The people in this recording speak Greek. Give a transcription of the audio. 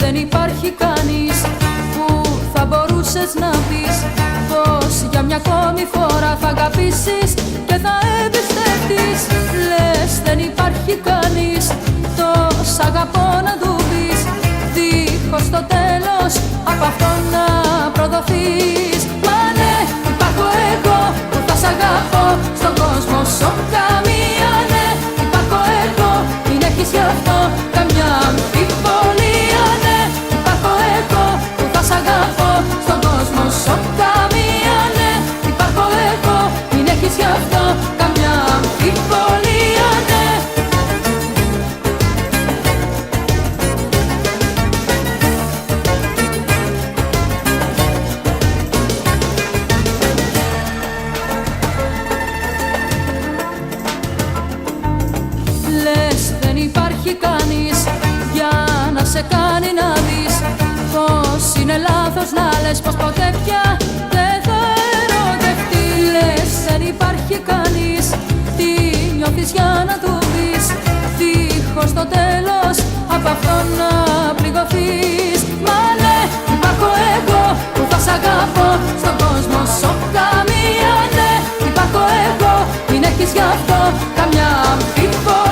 δεν υπάρχει κανείς που θα μπορούσες να πεις πως για μια ακόμη φορά θα αγαπήσεις και θα εμπιστευτείς. Λες δεν υπάρχει κανείς, το σ' αγαπώ να του πεις, δίχως το τέλος από αυτό να προδοθείς. Μα ναι, υπάρχω εγώ που θα σ' αγαπώ στον κόσμο σου καμία. Ναι, υπάρχω εγώ, μην έχεις γι' αυτό καμιά αμφιβολία. Ναι, υπάρχω εγώ που θα σ' αγαπώ στον κόσμο σου καμία. Ναι, υπάρχω εγώ, μην έχεις γι' αυτό καμιά αμφιβολία. Ναι. Λες δεν υπάρχει κανείς για να σε κάνει να δεις πως είναι λάθος να λες πως ποτέ πια δεν θα ερωτευτεί. Λες δεν υπάρχει κανείς, τι νιώθεις για να του πεις, δίχως το τέλος από αυτό να πληγωθείς. Μα ναι, υπάρχω εγώ που θα σ' αγαπώ στον κόσμο σου καμία. Ναι, υπάρχω εγώ, μην έχεις γι' αυτό καμιά αμφιβολία.